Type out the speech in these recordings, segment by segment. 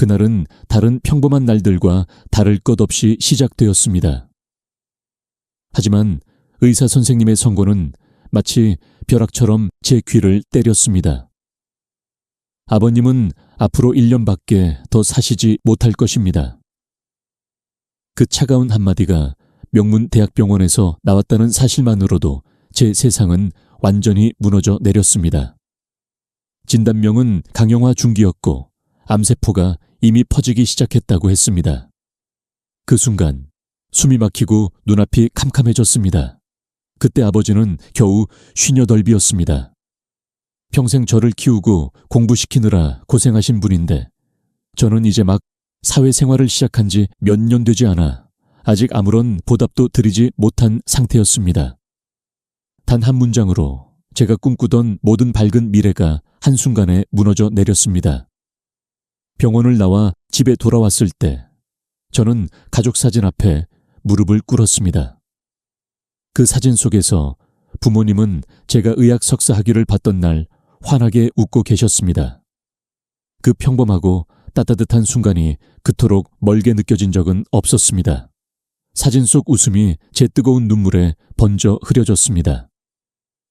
그날은 다른 평범한 날들과 다를 것 없이 시작되었습니다. 하지만 의사 선생님의 선고는 마치 벼락처럼 제 귀를 때렸습니다. 아버님은 앞으로 1년밖에 더 사시지 못할 것입니다. 그 차가운 한마디가 명문대학병원에서 나왔다는 사실만으로도 제 세상은 완전히 무너져 내렸습니다. 진단명은 강형화 중기였고 암세포가 이미 퍼지기 시작했다고 했습니다. 그 순간 숨이 막히고 눈앞이 캄캄해졌습니다. 그때 아버지는 겨우 58이었습니다. 평생 저를 키우고 공부시키느라 고생하신 분인데 저는 이제 막 사회생활을 시작한 지 몇 년 되지 않아 아직 아무런 보답도 드리지 못한 상태였습니다. 단 한 문장으로 제가 꿈꾸던 모든 밝은 미래가 한순간에 무너져 내렸습니다. 병원을 나와 집에 돌아왔을 때 저는 가족 사진 앞에 무릎을 꿇었습니다. 그 사진 속에서 부모님은 제가 의학 석사 학위를 받던 날 환하게 웃고 계셨습니다. 그 평범하고 따뜻한 순간이 그토록 멀게 느껴진 적은 없었습니다. 사진 속 웃음이 제 뜨거운 눈물에 번져 흐려졌습니다.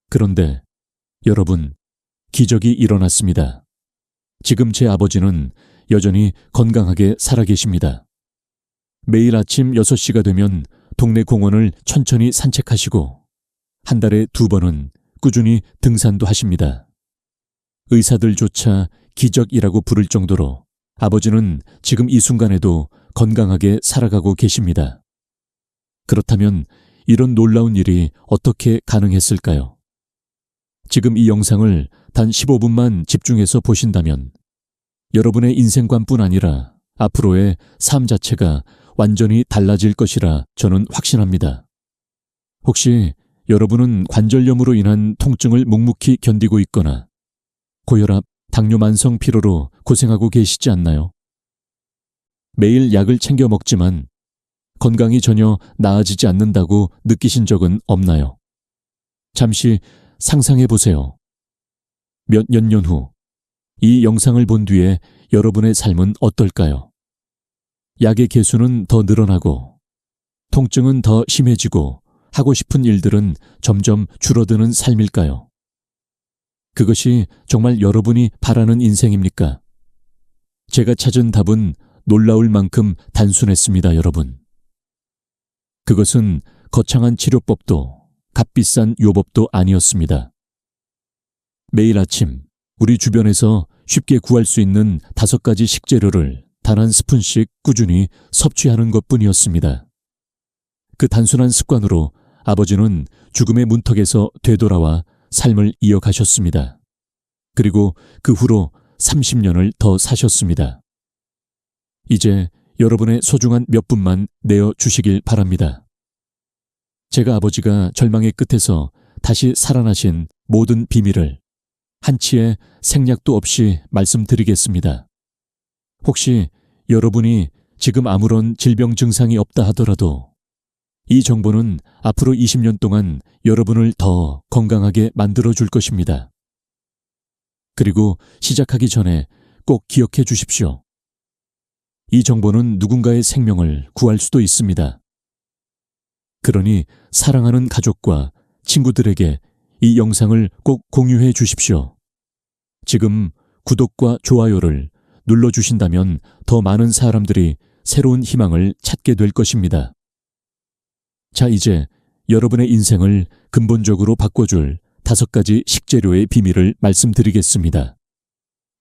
그런데 여러분, 기적이 일어났습니다. 지금 제 아버지는 여전히 건강하게 살아계십니다. 매일 아침 6시가 되면 동네 공원을 천천히 산책하시고 한 달에 2번은 꾸준히 등산도 하십니다. 의사들조차 기적이라고 부를 정도로 아버지는 지금 이 순간에도 건강하게 살아가고 계십니다. 그렇다면 이런 놀라운 일이 어떻게 가능했을까요? 지금 이 영상을 단 15분만 집중해서 보신다면 여러분의 인생관뿐 아니라 앞으로의 삶 자체가 완전히 달라질 것이라 저는 확신합니다. 혹시 여러분은 관절염으로 인한 통증을 묵묵히 견디고 있거나 고혈압, 당뇨 만성 피로로 고생하고 계시지 않나요? 매일 약을 챙겨 먹지만 건강이 전혀 나아지지 않는다고 느끼신 적은 없나요? 잠시 상상해 보세요. 몇 년 후 이 영상을 본 뒤에 여러분의 삶은 어떨까요? 약의 개수는 더 늘어나고 통증은 더 심해지고 하고 싶은 일들은 점점 줄어드는 삶일까요? 그것이 정말 여러분이 바라는 인생입니까? 제가 찾은 답은 놀라울 만큼 단순했습니다, 여러분. 그것은 거창한 치료법도 값비싼 요법도 아니었습니다. 매일 아침 우리 주변에서 쉽게 구할 수 있는 5가지 식재료를 단 한 스푼씩 꾸준히 섭취하는 것뿐이었습니다. 그 단순한 습관으로 아버지는 죽음의 문턱에서 되돌아와 삶을 이어가셨습니다. 그리고 그 후로 30년을 더 사셨습니다. 이제 여러분의 소중한 몇 분만 내어 주시길 바랍니다. 제가 아버지가 절망의 끝에서 다시 살아나신 모든 비밀을 한치의 생략도 없이 말씀드리겠습니다. 혹시 여러분이 지금 아무런 질병 증상이 없다 하더라도 이 정보는 앞으로 20년 동안 여러분을 더 건강하게 만들어줄 것입니다. 그리고 시작하기 전에 꼭 기억해 주십시오. 이 정보는 누군가의 생명을 구할 수도 있습니다. 그러니 사랑하는 가족과 친구들에게 이 영상을 꼭 공유해 주십시오. 지금 구독과 좋아요를 눌러주신다면 더 많은 사람들이 새로운 희망을 찾게 될 것입니다. 자, 이제 여러분의 인생을 근본적으로 바꿔줄 5가지 식재료의 비밀을 말씀드리겠습니다.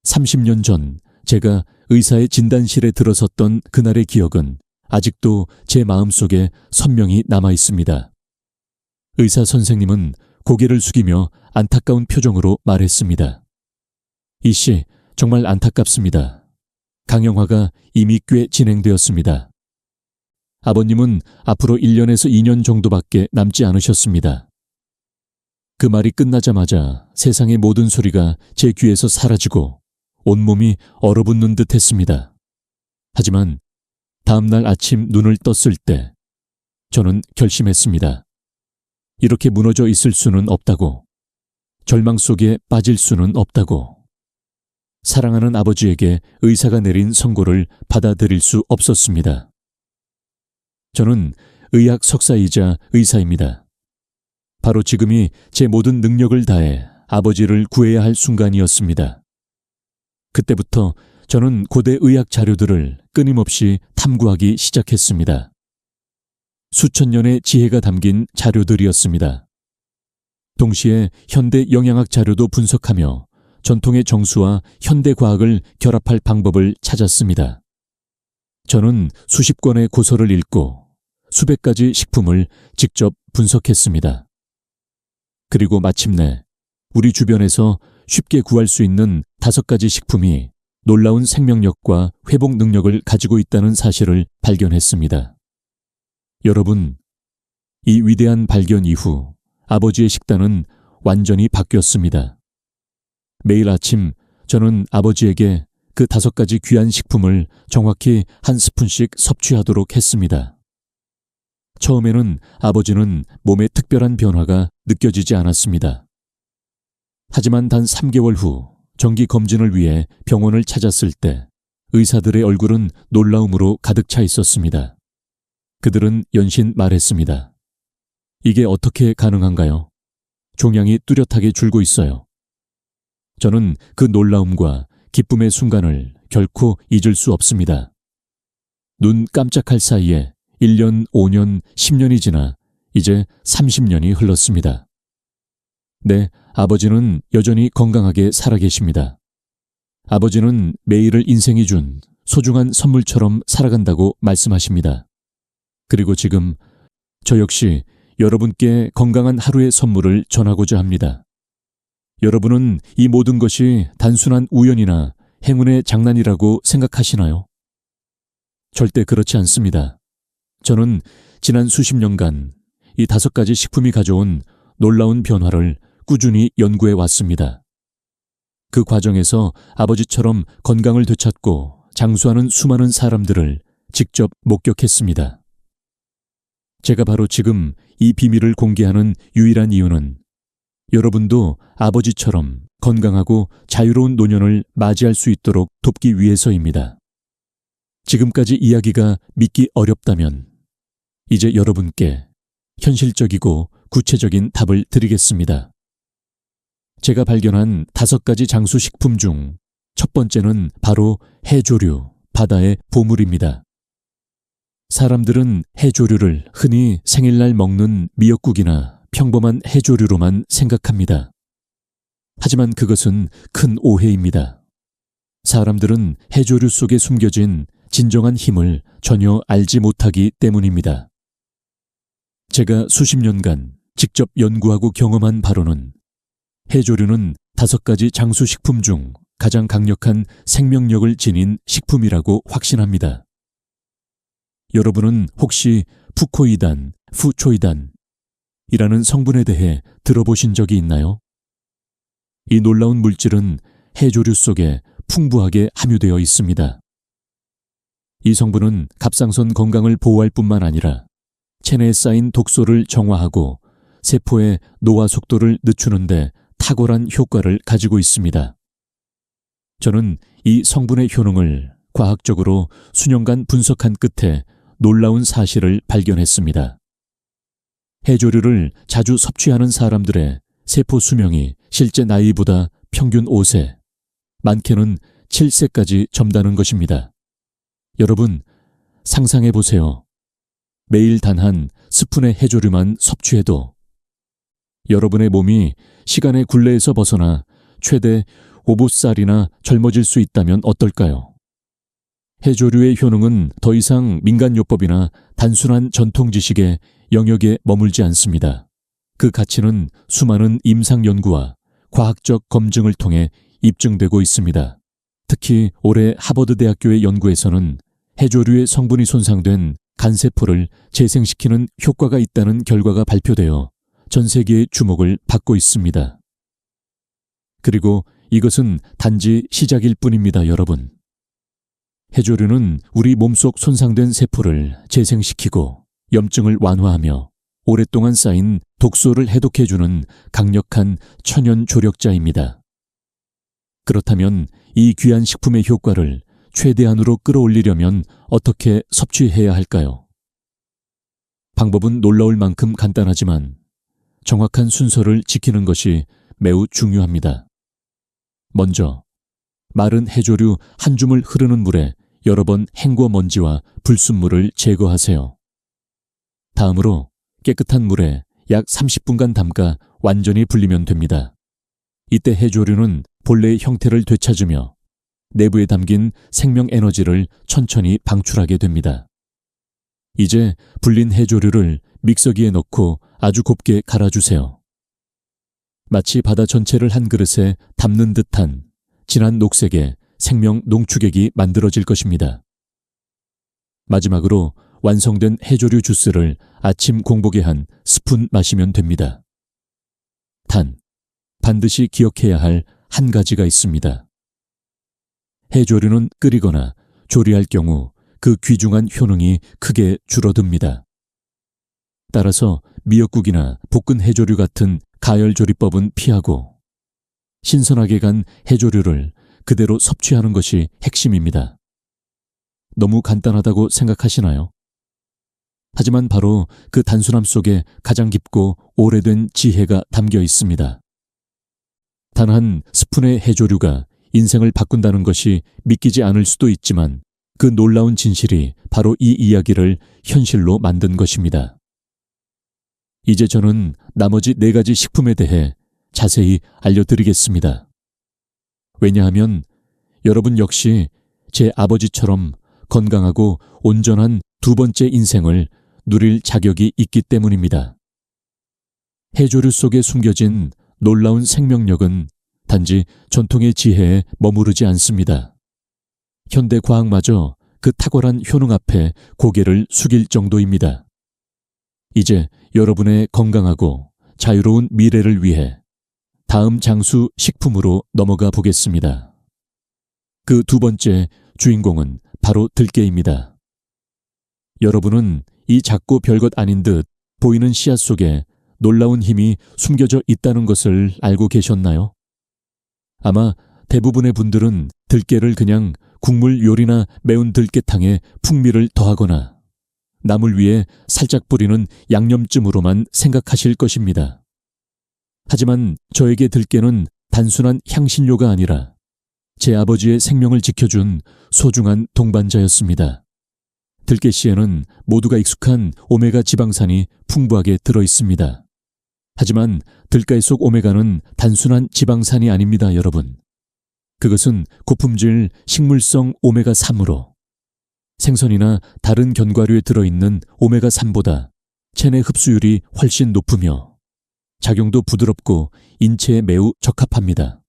30년 전 제가 의사의 진단실에 들어섰던 그날의 기억은 아직도 제 마음속에 선명히 남아 있습니다. 의사 선생님은 고개를 숙이며 안타까운 표정으로 말했습니다. 이씨, 정말 안타깝습니다. 강형화가 이미 꽤 진행되었습니다. 아버님은 앞으로 1년에서 2년 정도밖에 남지 않으셨습니다. 그 말이 끝나자마자 세상의 모든 소리가 제 귀에서 사라지고 온몸이 얼어붙는 듯 했습니다. 하지만 다음 날 아침 눈을 떴을 때 저는 결심했습니다. 이렇게 무너져 있을 수는 없다고, 절망 속에 빠질 수는 없다고. 사랑하는 아버지에게 의사가 내린 선고를 받아들일 수 없었습니다. 저는 의학 석사이자 의사입니다. 바로 지금이 제 모든 능력을 다해 아버지를 구해야 할 순간이었습니다. 그때부터 저는 고대 의학 자료들을 끊임없이 탐구하기 시작했습니다. 수천 년의 지혜가 담긴 자료들이었습니다. 동시에 현대 영양학 자료도 분석하며 전통의 정수와 현대 과학을 결합할 방법을 찾았습니다. 저는 수십 권의 고서를 읽고 수백 가지 식품을 직접 분석했습니다. 그리고 마침내 우리 주변에서 쉽게 구할 수 있는 5가지 식품이 놀라운 생명력과 회복 능력을 가지고 있다는 사실을 발견했습니다. 여러분, 이 위대한 발견 이후 아버지의 식단은 완전히 바뀌었습니다. 매일 아침 저는 아버지에게 그 5가지 귀한 식품을 정확히 한 스푼씩 섭취하도록 했습니다. 처음에는 아버지는 몸에 특별한 변화가 느껴지지 않았습니다. 하지만 단 3개월 후 정기 검진을 위해 병원을 찾았을 때 의사들의 얼굴은 놀라움으로 가득 차 있었습니다. 그들은 연신 말했습니다. 이게 어떻게 가능한가요? 종양이 뚜렷하게 줄고 있어요. 저는 그 놀라움과 기쁨의 순간을 결코 잊을 수 없습니다. 눈 깜짝할 사이에 1년, 5년, 10년이 지나 이제 30년이 흘렀습니다. 네, 아버지는 여전히 건강하게 살아계십니다. 아버지는 매일을 인생이 준 소중한 선물처럼 살아간다고 말씀하십니다. 그리고 지금 저 역시 여러분께 건강한 하루의 선물을 전하고자 합니다. 여러분은 이 모든 것이 단순한 우연이나 행운의 장난이라고 생각하시나요? 절대 그렇지 않습니다. 저는 지난 수십 년간 이 5가지 식품이 가져온 놀라운 변화를 꾸준히 연구해 왔습니다. 그 과정에서 아버지처럼 건강을 되찾고 장수하는 수많은 사람들을 직접 목격했습니다. 제가 바로 지금 이 비밀을 공개하는 유일한 이유는 여러분도 아버지처럼 건강하고 자유로운 노년을 맞이할 수 있도록 돕기 위해서입니다. 지금까지 이야기가 믿기 어렵다면 이제 여러분께 현실적이고 구체적인 답을 드리겠습니다. 제가 발견한 5가지 장수식품 중 첫 번째는 바로 해조류, 바다의 보물입니다. 사람들은 해조류를 흔히 생일날 먹는 미역국이나 평범한 해조류로만 생각합니다. 하지만 그것은 큰 오해입니다. 사람들은 해조류 속에 숨겨진 진정한 힘을 전혀 알지 못하기 때문입니다. 제가 수십 년간 직접 연구하고 경험한 바로는 해조류는 5가지 장수식품 중 가장 강력한 생명력을 지닌 식품이라고 확신합니다. 여러분은 혹시 푸코이단, 푸초이단 이라는 성분에 대해 들어보신 적이 있나요? 이 놀라운 물질은 해조류 속에 풍부하게 함유되어 있습니다. 이 성분은 갑상선 건강을 보호할 뿐만 아니라 체내에 쌓인 독소를 정화하고 세포의 노화 속도를 늦추는 데 탁월한 효과를 가지고 있습니다. 저는 이 성분의 효능을 과학적으로 수년간 분석한 끝에 놀라운 사실을 발견했습니다. 해조류를 자주 섭취하는 사람들의 세포 수명이 실제 나이보다 평균 5세, 많게는 7세까지 점다는 것입니다. 여러분, 상상해 보세요. 매일 단 한 스푼의 해조류만 섭취해도 여러분의 몸이 시간의 굴레에서 벗어나 최대 5보살이나 젊어질 수 있다면 어떨까요? 해조류의 효능은 더 이상 민간요법이나 단순한 전통 지식의 영역에 머물지 않습니다. 그 가치는 수많은 임상 연구와 과학적 검증을 통해 입증되고 있습니다. 특히 올해 하버드 대학교의 연구에서는 해조류의 성분이 손상된 간세포를 재생시키는 효과가 있다는 결과가 발표되어 전 세계의 주목을 받고 있습니다. 그리고 이것은 단지 시작일 뿐입니다, 여러분. 해조류는 우리 몸속 손상된 세포를 재생시키고 염증을 완화하며 오랫동안 쌓인 독소를 해독해주는 강력한 천연 조력자입니다. 그렇다면 이 귀한 식품의 효과를 최대한으로 끌어올리려면 어떻게 섭취해야 할까요? 방법은 놀라울 만큼 간단하지만 정확한 순서를 지키는 것이 매우 중요합니다. 먼저 마른 해조류 한 줌을 흐르는 물에 여러 번 헹궈 먼지와 불순물을 제거하세요. 다음으로 깨끗한 물에 약 30분간 담가 완전히 불리면 됩니다. 이때 해조류는 본래의 형태를 되찾으며 내부에 담긴 생명 에너지를 천천히 방출하게 됩니다. 이제 불린 해조류를 믹서기에 넣고 아주 곱게 갈아주세요. 마치 바다 전체를 한 그릇에 담는 듯한 진한 녹색의 생명 농축액이 만들어질 것입니다. 마지막으로 완성된 해조류 주스를 아침 공복에 한 스푼 마시면 됩니다. 단, 반드시 기억해야 할 한 가지가 있습니다. 해조류는 끓이거나 조리할 경우 그 귀중한 효능이 크게 줄어듭니다. 따라서 미역국이나 볶은 해조류 같은 가열 조리법은 피하고 신선하게 간 해조류를 그대로 섭취하는 것이 핵심입니다. 너무 간단하다고 생각하시나요? 하지만 바로 그 단순함 속에 가장 깊고 오래된 지혜가 담겨 있습니다. 단 한 스푼의 해조류가 인생을 바꾼다는 것이 믿기지 않을 수도 있지만 그 놀라운 진실이 바로 이 이야기를 현실로 만든 것입니다. 이제 저는 나머지 4가지 식품에 대해 자세히 알려드리겠습니다. 왜냐하면 여러분 역시 제 아버지처럼 건강하고 온전한 두 번째 인생을 누릴 자격이 있기 때문입니다. 해조류 속에 숨겨진 놀라운 생명력은 단지 전통의 지혜에 머무르지 않습니다. 현대 과학마저 그 탁월한 효능 앞에 고개를 숙일 정도입니다. 이제 여러분의 건강하고 자유로운 미래를 위해 다음 장수 식품으로 넘어가 보겠습니다. 그 두 번째 주인공은 바로 들깨입니다. 여러분은 이 작고 별것 아닌 듯 보이는 씨앗 속에 놀라운 힘이 숨겨져 있다는 것을 알고 계셨나요? 아마 대부분의 분들은 들깨를 그냥 국물 요리나 매운 들깨탕에 풍미를 더하거나 나물 위에 살짝 뿌리는 양념쯤으로만 생각하실 것입니다. 하지만 저에게 들깨는 단순한 향신료가 아니라 제 아버지의 생명을 지켜준 소중한 동반자였습니다. 들깨씨에는 모두가 익숙한 오메가 지방산이 풍부하게 들어있습니다. 하지만 들깨 속 오메가는 단순한 지방산이 아닙니다, 여러분. 그것은 고품질 식물성 오메가3으로 생선이나 다른 견과류에 들어있는 오메가3보다 체내 흡수율이 훨씬 높으며 작용도 부드럽고 인체에 매우 적합합니다.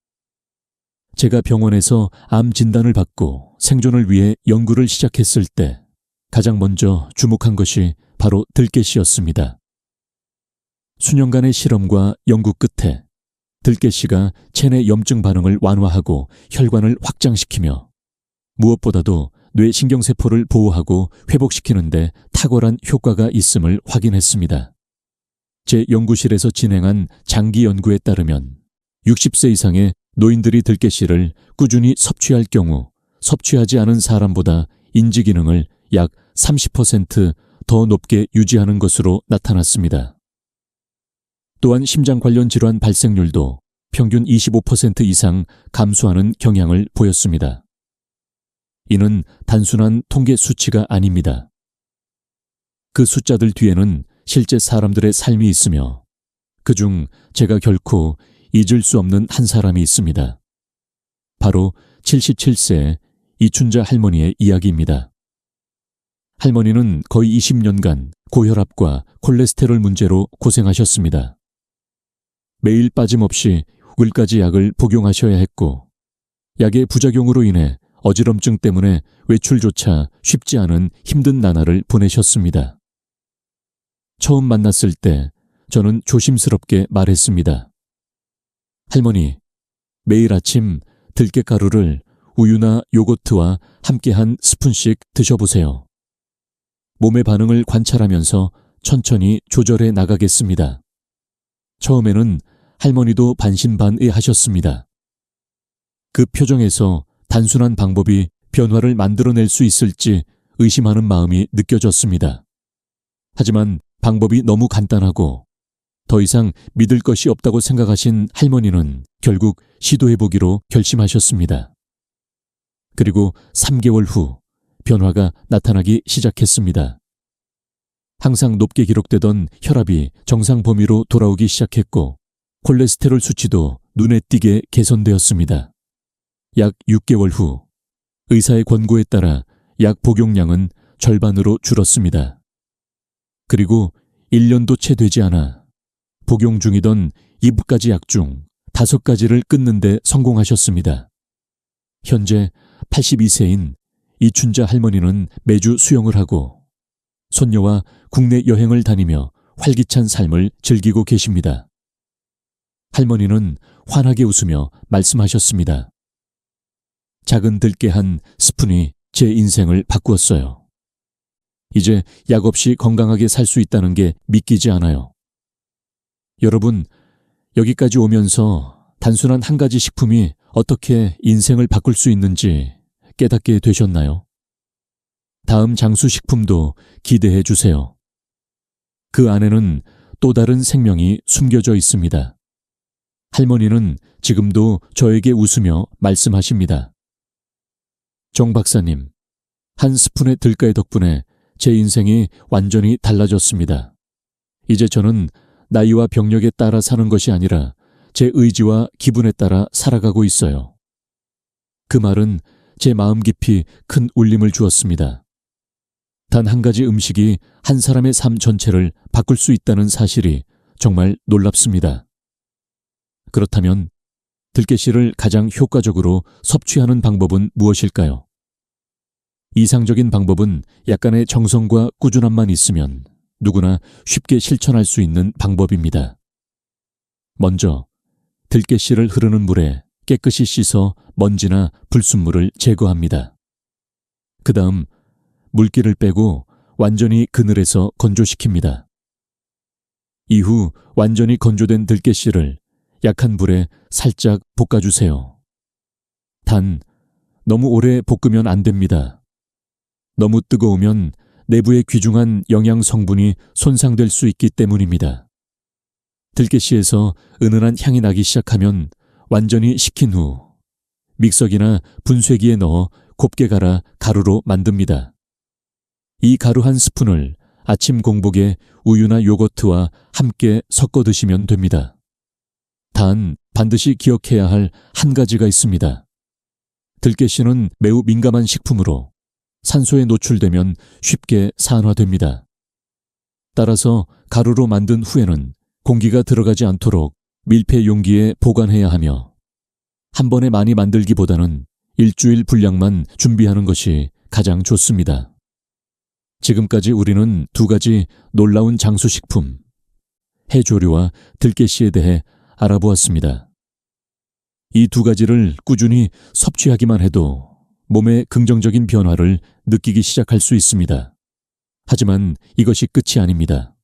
제가 병원에서 암 진단을 받고 생존을 위해 연구를 시작했을 때 가장 먼저 주목한 것이 바로 들깨씨였습니다. 수년간의 실험과 연구 끝에 들깨씨가 체내 염증 반응을 완화하고 혈관을 확장시키며 무엇보다도 뇌 신경세포를 보호하고 회복시키는 데 탁월한 효과가 있음을 확인했습니다. 제 연구실에서 진행한 장기 연구에 따르면 60세 이상의 노인들이 들깨씨를 꾸준히 섭취할 경우 섭취하지 않은 사람보다 인지 기능을 약 30% 더 높게 유지하는 것으로 나타났습니다. 또한 심장 관련 질환 발생률도 평균 25% 이상 감소하는 경향을 보였습니다. 이는 단순한 통계 수치가 아닙니다. 그 숫자들 뒤에는 실제 사람들의 삶이 있으며 그중 제가 결코 잊을 수 없는 한 사람이 있습니다. 바로 77세 이춘자 할머니의 이야기입니다. 할머니는 거의 20년간 고혈압과 콜레스테롤 문제로 고생하셨습니다. 매일 빠짐없이 6일까지 약을 복용하셔야 했고 약의 부작용으로 인해 어지럼증 때문에 외출조차 쉽지 않은 힘든 나날을 보내셨습니다. 처음 만났을 때 저는 조심스럽게 말했습니다. 할머니, 매일 아침 들깨가루를 우유나 요거트와 함께 한 스푼씩 드셔보세요. 몸의 반응을 관찰하면서 천천히 조절해 나가겠습니다. 처음에는 할머니도 반신반의하셨습니다. 그 표정에서 단순한 방법이 변화를 만들어낼 수 있을지 의심하는 마음이 느껴졌습니다. 하지만 방법이 너무 간단하고 더 이상 믿을 것이 없다고 생각하신 할머니는 결국 시도해보기로 결심하셨습니다. 그리고 3개월 후 변화가 나타나기 시작했습니다. 항상 높게 기록되던 혈압이 정상 범위로 돌아오기 시작했고 콜레스테롤 수치도 눈에 띄게 개선되었습니다. 약 6개월 후 의사의 권고에 따라 약 복용량은 절반으로 줄었습니다. 그리고 1년도 채 되지 않아 복용 중이던 7가지 약 중 5가지를 끊는 데 성공하셨습니다. 현재 82세인 이춘자 할머니는 매주 수영을 하고 손녀와 국내 여행을 다니며 활기찬 삶을 즐기고 계십니다. 할머니는 환하게 웃으며 말씀하셨습니다. 작은 들깨 한 스푼이 제 인생을 바꾸었어요. 이제 약 없이 건강하게 살 수 있다는 게 믿기지 않아요. 여러분, 여기까지 오면서 단순한 한 가지 식품이 어떻게 인생을 바꿀 수 있는지 깨닫게 되셨나요? 다음 장수식품도 기대해 주세요. 그 안에는 또 다른 생명이 숨겨져 있습니다. 할머니는 지금도 저에게 웃으며 말씀하십니다. 정 박사님, 한 스푼의 들깨 덕분에 제 인생이 완전히 달라졌습니다. 이제 저는 나이와 병력에 따라 사는 것이 아니라 제 의지와 기분에 따라 살아가고 있어요. 그 말은 제 마음 깊이 큰 울림을 주었습니다. 단 한 가지 음식이 한 사람의 삶 전체를 바꿀 수 있다는 사실이 정말 놀랍습니다. 그렇다면 들깨씨를 가장 효과적으로 섭취하는 방법은 무엇일까요? 이상적인 방법은 약간의 정성과 꾸준함만 있으면 누구나 쉽게 실천할 수 있는 방법입니다. 먼저 들깨씨를 흐르는 물에 깨끗이 씻어 먼지나 불순물을 제거합니다. 그 다음 물기를 빼고 완전히 그늘에서 건조시킵니다. 이후 완전히 건조된 들깨씨를 약한 불에 살짝 볶아주세요. 단, 너무 오래 볶으면 안 됩니다. 너무 뜨거우면 내부의 귀중한 영양 성분이 손상될 수 있기 때문입니다. 들깨씨에서 은은한 향이 나기 시작하면 완전히 식힌 후 믹서기나 분쇄기에 넣어 곱게 갈아 가루로 만듭니다. 이 가루 한 스푼을 아침 공복에 우유나 요거트와 함께 섞어 드시면 됩니다. 단, 반드시 기억해야 할 한 가지가 있습니다. 들깨씨는 매우 민감한 식품으로 산소에 노출되면 쉽게 산화됩니다. 따라서 가루로 만든 후에는 공기가 들어가지 않도록 밀폐 용기에 보관해야 하며 한 번에 많이 만들기보다는 일주일 분량만 준비하는 것이 가장 좋습니다. 지금까지 우리는 2가지 놀라운 장수식품, 해조류와 들깨씨에 대해 알아보았습니다. 이 2가지를 꾸준히 섭취하기만 해도 몸에 긍정적인 변화를 느끼기 시작할 수 있습니다. 하지만 이것이 끝이 아닙니다.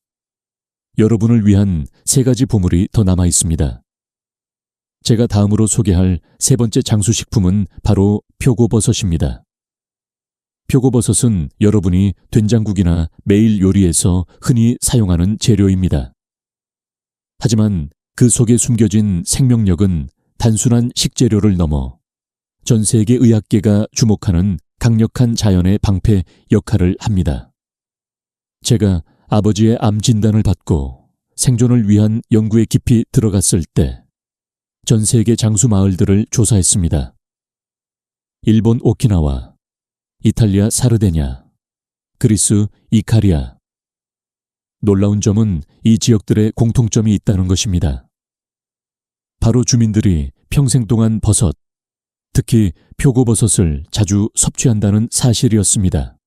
여러분을 위한 3가지 보물이 더 남아 있습니다. 제가 다음으로 소개할 3번째 장수식품은 바로 표고버섯입니다. 표고버섯은 여러분이 된장국이나 매일 요리에서 흔히 사용하는 재료입니다. 하지만 그 속에 숨겨진 생명력은 단순한 식재료를 넘어 전 세계 의학계가 주목하는 강력한 자연의 방패 역할을 합니다. 제가 아버지의 암 진단을 받고 생존을 위한 연구에 깊이 들어갔을 때 전 세계 장수 마을들을 조사했습니다. 일본 오키나와, 이탈리아 사르데냐, 그리스 이카리아. 놀라운 점은 이 지역들의 공통점이 있다는 것입니다. 바로 주민들이 평생 동안 버섯, 특히 표고버섯을 자주 섭취한다는 사실이었습니다.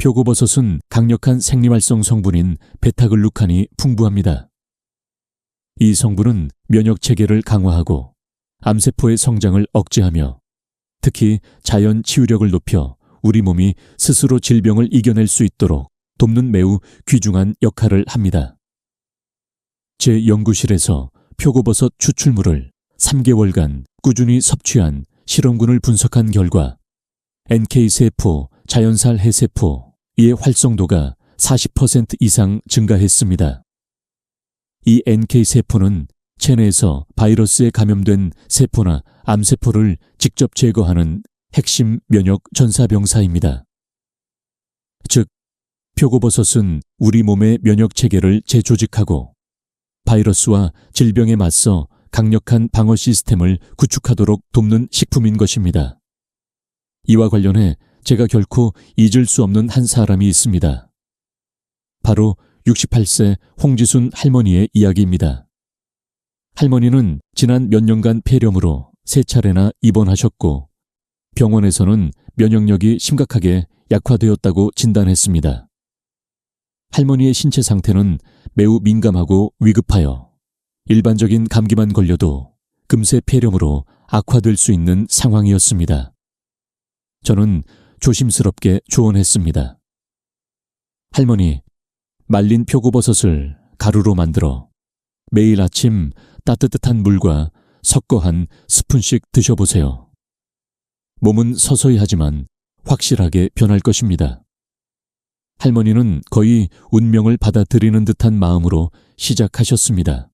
표고버섯은 강력한 생리활성 성분인 베타글루칸이 풍부합니다. 이 성분은 면역 체계를 강화하고 암세포의 성장을 억제하며 특히 자연 치유력을 높여 우리 몸이 스스로 질병을 이겨낼 수 있도록 돕는 매우 귀중한 역할을 합니다. 제 연구실에서 표고버섯 추출물을 3개월간 꾸준히 섭취한 실험군을 분석한 결과 NK세포, 자연살 해세포의 활성도가 40% 이상 증가했습니다. 이 NK세포는 체내에서 바이러스에 감염된 세포나 암세포를 직접 제거하는 핵심 면역 전사병사입니다. 즉, 표고버섯은 우리 몸의 면역 체계를 재조직하고 바이러스와 질병에 맞서 강력한 방어 시스템을 구축하도록 돕는 식품인 것입니다. 이와 관련해 제가 결코 잊을 수 없는 한 사람이 있습니다. 바로 68세 홍지순 할머니의 이야기입니다. 할머니는 지난 몇 년간 폐렴으로 3차례나 입원하셨고 병원에서는 면역력이 심각하게 약화되었다고 진단했습니다. 할머니의 신체 상태는 매우 민감하고 위급하여 일반적인 감기만 걸려도 금세 폐렴으로 악화될 수 있는 상황이었습니다. 저는 조심스럽게 조언했습니다. 할머니, 말린 표고버섯을 가루로 만들어 매일 아침 따뜻한 물과 섞어 한 스푼씩 드셔보세요. 몸은 서서히 하지만 확실하게 변할 것입니다. 할머니는 거의 운명을 받아들이는 듯한 마음으로 시작하셨습니다.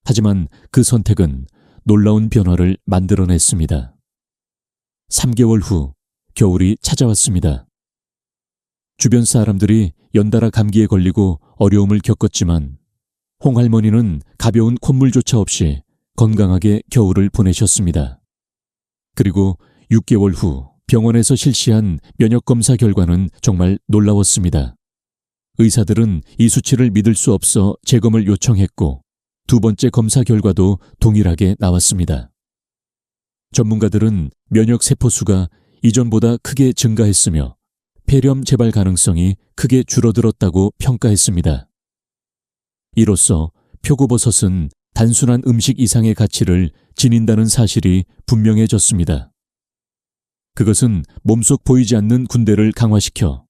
하지만 그 선택은 놀라운 변화를 만들어냈습니다. 3개월 후 겨울이 찾아왔습니다. 주변 사람들이 연달아 감기에 걸리고 어려움을 겪었지만 홍할머니는 가벼운 콧물조차 없이 건강하게 겨울을 보내셨습니다. 그리고 6개월 후 병원에서 실시한 면역검사 결과는 정말 놀라웠습니다. 의사들은 이 수치를 믿을 수 없어 재검을 요청했고 2번째 검사 결과도 동일하게 나왔습니다. 전문가들은 면역세포수가 이전보다 크게 증가했으며 폐렴 재발 가능성이 크게 줄어들었다고 평가했습니다. 이로써 표고버섯은 단순한 음식 이상의 가치를 지닌다는 사실이 분명해졌습니다. 그것은 몸속 보이지 않는 군대를 강화시켜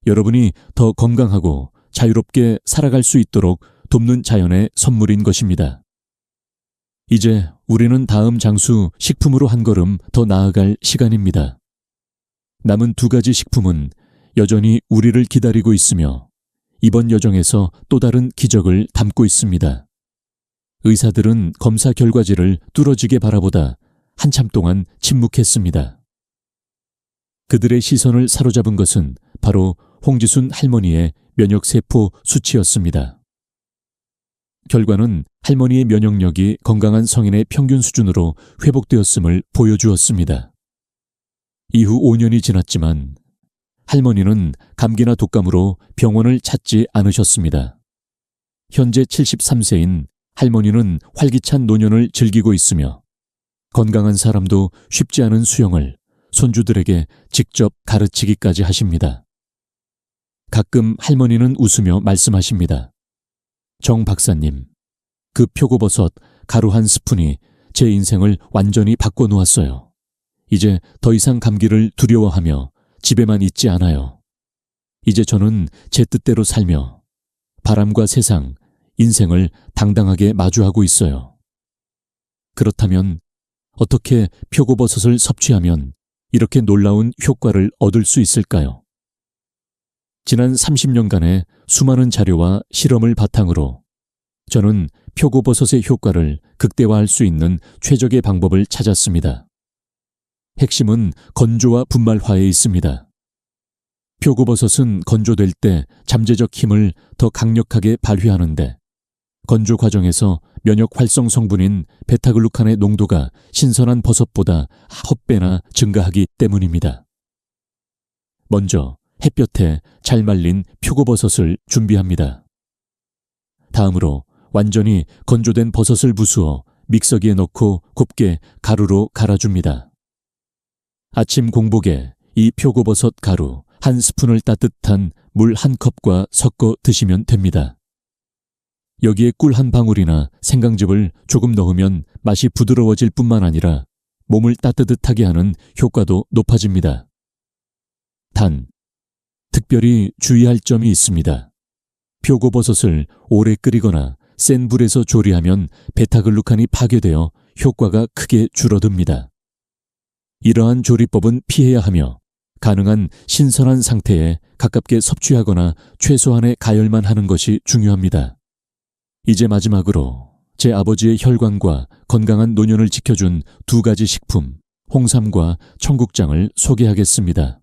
여러분이 더 건강하고 자유롭게 살아갈 수 있도록 돕는 자연의 선물인 것입니다. 이제 우리는 다음 장수 식품으로 한 걸음 더 나아갈 시간입니다. 남은 2가지 식품은 여전히 우리를 기다리고 있으며 이번 여정에서 또 다른 기적을 담고 있습니다. 의사들은 검사 결과지를 뚫어지게 바라보다 한참 동안 침묵했습니다. 그들의 시선을 사로잡은 것은 바로 홍지순 할머니의 면역세포 수치였습니다. 결과는 할머니의 면역력이 건강한 성인의 평균 수준으로 회복되었음을 보여주었습니다. 이후 5년이 지났지만 할머니는 감기나 독감으로 병원을 찾지 않으셨습니다. 현재 73세인 할머니는 활기찬 노년을 즐기고 있으며 건강한 사람도 쉽지 않은 수영을 손주들에게 직접 가르치기까지 하십니다. 가끔 할머니는 웃으며 말씀하십니다. 정 박사님, 그 표고버섯 가루 한 스푼이 제 인생을 완전히 바꿔놓았어요. 이제 더 이상 감기를 두려워하며 집에만 있지 않아요. 이제 저는 제 뜻대로 살며 바람과 세상, 인생을 당당하게 마주하고 있어요. 그렇다면 어떻게 표고버섯을 섭취하면 이렇게 놀라운 효과를 얻을 수 있을까요? 지난 30년간의 수많은 자료와 실험을 바탕으로 저는 표고버섯의 효과를 극대화할 수 있는 최적의 방법을 찾았습니다. 핵심은 건조와 분말화에 있습니다. 표고버섯은 건조될 때 잠재적 힘을 더 강력하게 발휘하는데 건조 과정에서 면역 활성 성분인 베타글루칸의 농도가 신선한 버섯보다 헛배나 증가하기 때문입니다. 먼저 햇볕에 잘 말린 표고버섯을 준비합니다. 다음으로 완전히 건조된 버섯을 부수어 믹서기에 넣고 곱게 가루로 갈아줍니다. 아침 공복에 이 표고버섯 가루 1스푼을 따뜻한 물 1컵과 섞어 드시면 됩니다. 여기에 꿀 한 방울이나 생강즙을 조금 넣으면 맛이 부드러워질 뿐만 아니라 몸을 따뜻하게 하는 효과도 높아집니다. 단, 특별히 주의할 점이 있습니다. 표고버섯을 오래 끓이거나 센 불에서 조리하면 베타글루칸이 파괴되어 효과가 크게 줄어듭니다. 이러한 조리법은 피해야 하며 가능한 신선한 상태에 가깝게 섭취하거나 최소한의 가열만 하는 것이 중요합니다. 이제 마지막으로 제 아버지의 혈관과 건강한 노년을 지켜준 두 가지 식품, 홍삼과 청국장을 소개하겠습니다.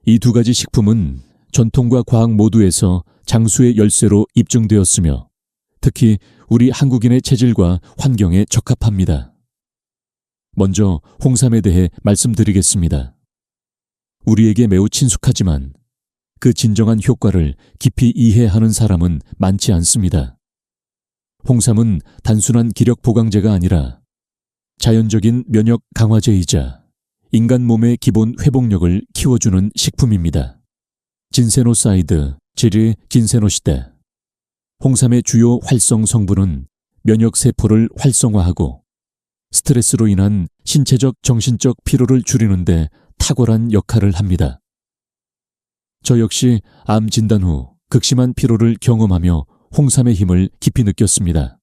이 두 가지 식품은 전통과 과학 모두에서 장수의 열쇠로 입증되었으며 특히 우리 한국인의 체질과 환경에 적합합니다. 먼저 홍삼에 대해 말씀드리겠습니다. 우리에게 매우 친숙하지만 그 진정한 효과를 깊이 이해하는 사람은 많지 않습니다. 홍삼은 단순한 기력 보강제가 아니라 자연적인 면역 강화제이자 인간 몸의 기본 회복력을 키워주는 식품입니다. 진세노사이드, 지리진세노시대. 홍삼의 주요 활성 성분은 면역세포를 활성화하고 스트레스로 인한 신체적 정신적 피로를 줄이는 데 탁월한 역할을 합니다. 저 역시 암 진단 후 극심한 피로를 경험하며 홍삼의 힘을 깊이 느꼈습니다.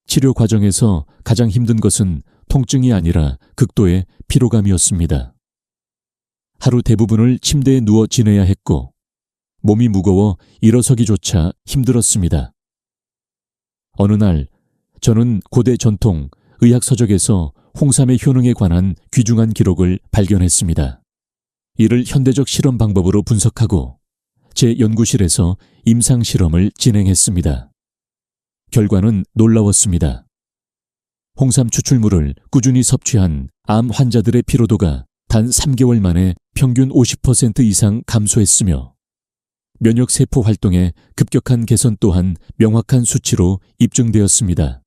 치료 과정에서 가장 힘든 것은 통증이 아니라 극도의 피로감이었습니다. 하루 대부분을 침대에 누워 지내야 했고 몸이 무거워 일어서기조차 힘들었습니다. 어느 날 저는 고대 전통 의학서적에서 홍삼의 효능에 관한 귀중한 기록을 발견했습니다. 이를 현대적 실험 방법으로 분석하고 제 연구실에서 임상 실험을 진행했습니다. 결과는 놀라웠습니다. 홍삼 추출물을 꾸준히 섭취한 암 환자들의 피로도가 단 3개월 만에 평균 50% 이상 감소했으며 면역세포 활동의 급격한 개선 또한 명확한 수치로 입증되었습니다.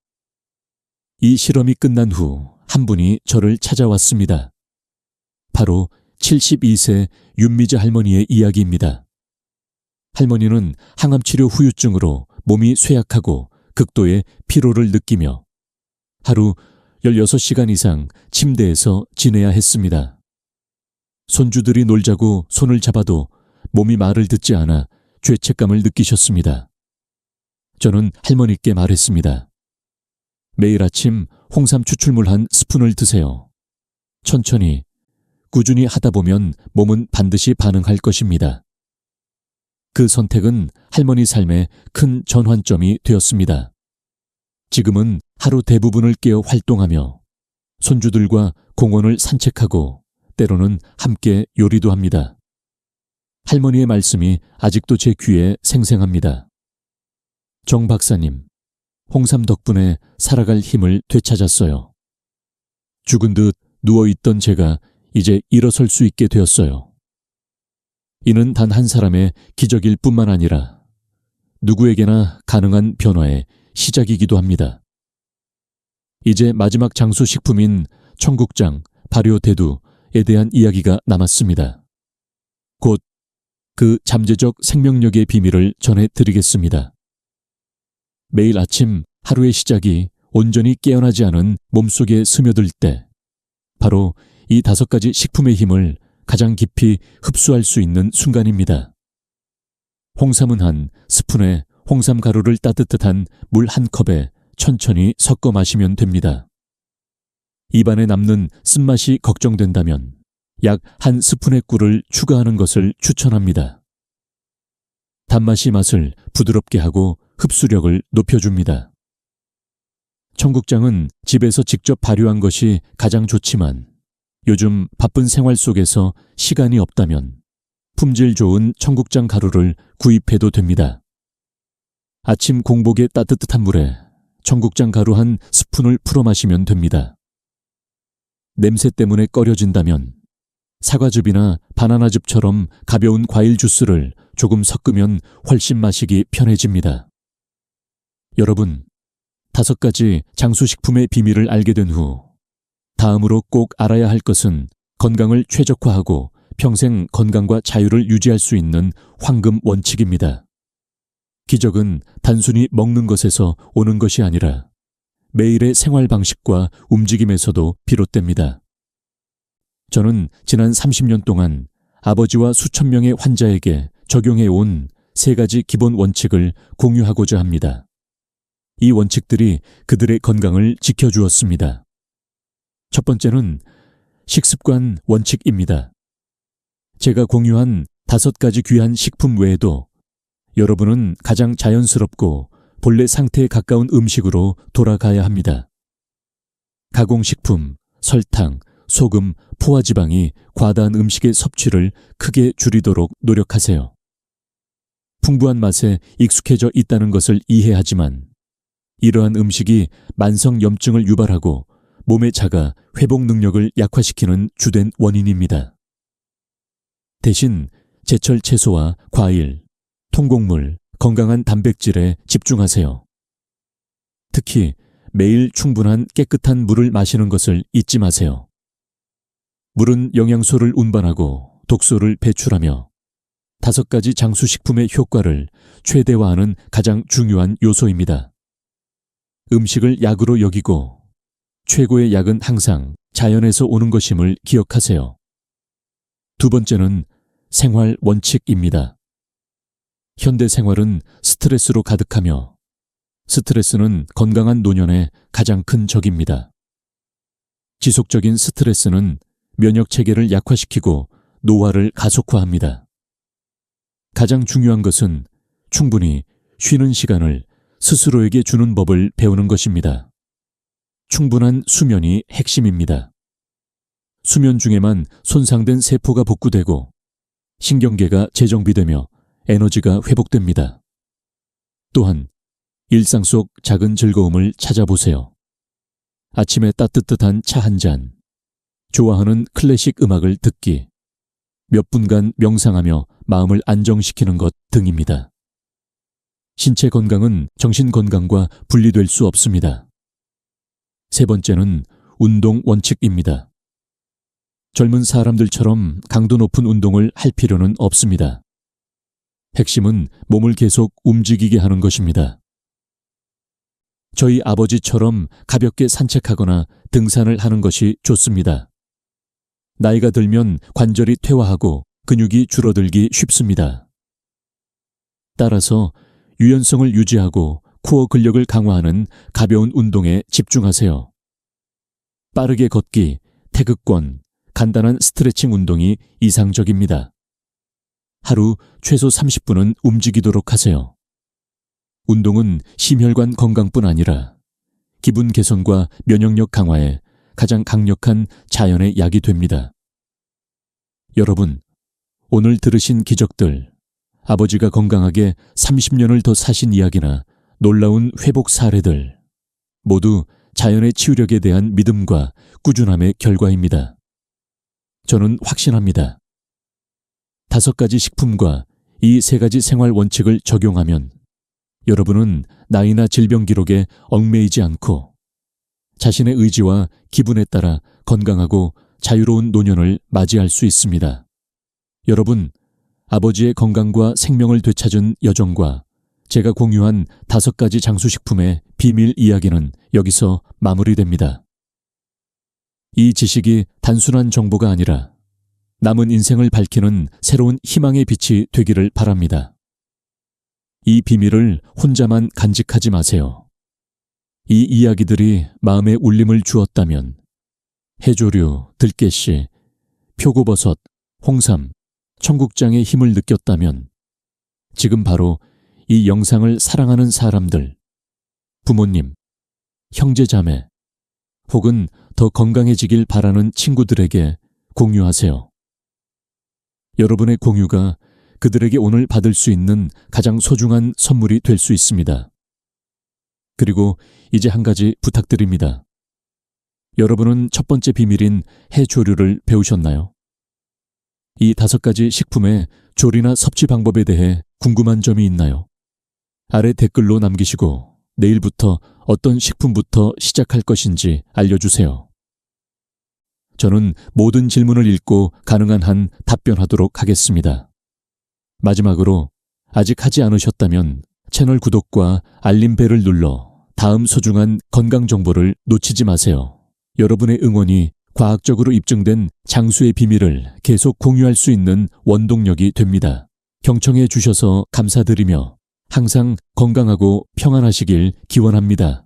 이 실험이 끝난 후 한 분이 저를 찾아왔습니다. 바로 72세 윤미자 할머니의 이야기입니다. 할머니는 항암치료 후유증으로 몸이 쇠약하고 극도의 피로를 느끼며 하루 16시간 이상 침대에서 지내야 했습니다. 손주들이 놀자고 손을 잡아도 몸이 말을 듣지 않아 죄책감을 느끼셨습니다. 저는 할머니께 말했습니다. 매일 아침 홍삼 추출물 한 스푼을 드세요. 천천히, 꾸준히 하다 보면 몸은 반드시 반응할 것입니다. 그 선택은 할머니 삶의 큰 전환점이 되었습니다. 지금은 하루 대부분을 깨어 활동하며 손주들과 공원을 산책하고 때로는 함께 요리도 합니다. 할머니의 말씀이 아직도 제 귀에 생생합니다. 정 박사님, 홍삼 덕분에 살아갈 힘을 되찾았어요. 죽은 듯 누워있던 제가 이제 일어설 수 있게 되었어요. 이는 단 한 사람의 기적일 뿐만 아니라 누구에게나 가능한 변화의 시작이기도 합니다. 이제 마지막 장수 식품인 청국장, 발효대두에 대한 이야기가 남았습니다. 곧 그 잠재적 생명력의 비밀을 전해드리겠습니다. 매일 아침 하루의 시작이 온전히 깨어나지 않은 몸속에 스며들 때 바로 이 5가지 식품의 힘을 가장 깊이 흡수할 수 있는 순간입니다. 홍삼은 한 스푼에 홍삼 가루를 따뜻한 물 한 컵에 천천히 섞어 마시면 됩니다. 입안에 남는 쓴맛이 걱정된다면 약 한 스푼의 꿀을 추가하는 것을 추천합니다. 단맛이 맛을 부드럽게 하고 흡수력을 높여줍니다. 청국장은 집에서 직접 발효한 것이 가장 좋지만 요즘 바쁜 생활 속에서 시간이 없다면 품질 좋은 청국장 가루를 구입해도 됩니다. 아침 공복에 따뜻한 물에 청국장 가루 한 스푼을 풀어 마시면 됩니다. 냄새 때문에 꺼려진다면 사과즙이나 바나나즙처럼 가벼운 과일 주스를 조금 섞으면 훨씬 마시기 편해집니다. 여러분, 5가지 장수식품의 비밀을 알게 된 후 다음으로 꼭 알아야 할 것은 건강을 최적화하고 평생 건강과 자유를 유지할 수 있는 황금 원칙입니다. 기적은 단순히 먹는 것에서 오는 것이 아니라 매일의 생활 방식과 움직임에서도 비롯됩니다. 저는 지난 30년 동안 아버지와 수천 명의 환자에게 적용해 온 3가지 기본 원칙을 공유하고자 합니다. 이 원칙들이 그들의 건강을 지켜주었습니다. 첫 번째는 식습관 원칙입니다. 제가 공유한 5가지 귀한 식품 외에도 여러분은 가장 자연스럽고 본래 상태에 가까운 음식으로 돌아가야 합니다. 가공식품, 설탕, 소금, 포화지방이 과다한 음식의 섭취를 크게 줄이도록 노력하세요. 풍부한 맛에 익숙해져 있다는 것을 이해하지만 이러한 음식이 만성염증을 유발하고 몸의 자가 회복 능력을 약화시키는 주된 원인입니다. 대신 제철 채소와 과일, 통곡물, 건강한 단백질에 집중하세요. 특히 매일 충분한 깨끗한 물을 마시는 것을 잊지 마세요. 물은 영양소를 운반하고 독소를 배출하며 5가지 장수식품의 효과를 최대화하는 가장 중요한 요소입니다. 음식을 약으로 여기고 최고의 약은 항상 자연에서 오는 것임을 기억하세요. 두 번째는 생활 원칙입니다. 현대 생활은 스트레스로 가득하며 스트레스는 건강한 노년의 가장 큰 적입니다. 지속적인 스트레스는 면역 체계를 약화시키고 노화를 가속화합니다. 가장 중요한 것은 충분히 쉬는 시간을 스스로에게 주는 법을 배우는 것입니다. 충분한 수면이 핵심입니다. 수면 중에만 손상된 세포가 복구되고 신경계가 재정비되며 에너지가 회복됩니다. 또한 일상 속 작은 즐거움을 찾아보세요. 아침에 따뜻한 차 한 잔, 좋아하는 클래식 음악을 듣기, 몇 분간 명상하며 마음을 안정시키는 것 등입니다. 신체 건강은 정신 건강과 분리될 수 없습니다. 세 번째는 운동 원칙입니다. 젊은 사람들처럼 강도 높은 운동을 할 필요는 없습니다. 핵심은 몸을 계속 움직이게 하는 것입니다. 저희 아버지처럼 가볍게 산책하거나 등산을 하는 것이 좋습니다. 나이가 들면 관절이 퇴화하고 근육이 줄어들기 쉽습니다. 따라서 유연성을 유지하고 코어 근력을 강화하는 가벼운 운동에 집중하세요. 빠르게 걷기, 태극권, 간단한 스트레칭 운동이 이상적입니다. 하루 최소 30분은 움직이도록 하세요. 운동은 심혈관 건강뿐 아니라 기분 개선과 면역력 강화에 가장 강력한 자연의 약이 됩니다. 여러분, 오늘 들으신 기적들, 아버지가 건강하게 30년을 더 사신 이야기나 놀라운 회복 사례들, 모두 자연의 치유력에 대한 믿음과 꾸준함의 결과입니다. 저는 확신합니다. 5가지 식품과 이 3가지 생활 원칙을 적용하면 여러분은 나이나 질병 기록에 얽매이지 않고 자신의 의지와 기분에 따라 건강하고 자유로운 노년을 맞이할 수 있습니다. 여러분, 아버지의 건강과 생명을 되찾은 여정과 제가 공유한 5가지 장수식품의 비밀 이야기는 여기서 마무리됩니다. 이 지식이 단순한 정보가 아니라 남은 인생을 밝히는 새로운 희망의 빛이 되기를 바랍니다. 이 비밀을 혼자만 간직하지 마세요. 이 이야기들이 마음에 울림을 주었다면 해조류, 들깨씨, 표고버섯, 홍삼, 청국장의 힘을 느꼈다면 지금 바로 이 영상을 사랑하는 사람들, 부모님, 형제자매, 혹은 더 건강해지길 바라는 친구들에게 공유하세요. 여러분의 공유가 그들에게 오늘 받을 수 있는 가장 소중한 선물이 될 수 있습니다. 그리고 이제 한 가지 부탁드립니다. 여러분은 첫 번째 비밀인 해조류를 배우셨나요? 이 5가지 식품의 조리나 섭취 방법에 대해 궁금한 점이 있나요? 아래 댓글로 남기시고 내일부터 어떤 식품부터 시작할 것인지 알려주세요. 저는 모든 질문을 읽고 가능한 한 답변하도록 하겠습니다. 마지막으로 아직 하지 않으셨다면 채널 구독과 알림벨을 눌러 다음 소중한 건강 정보를 놓치지 마세요. 여러분의 응원이 과학적으로 입증된 장수의 비밀을 계속 공유할 수 있는 원동력이 됩니다. 경청해 주셔서 감사드리며 항상 건강하고 평안하시길 기원합니다.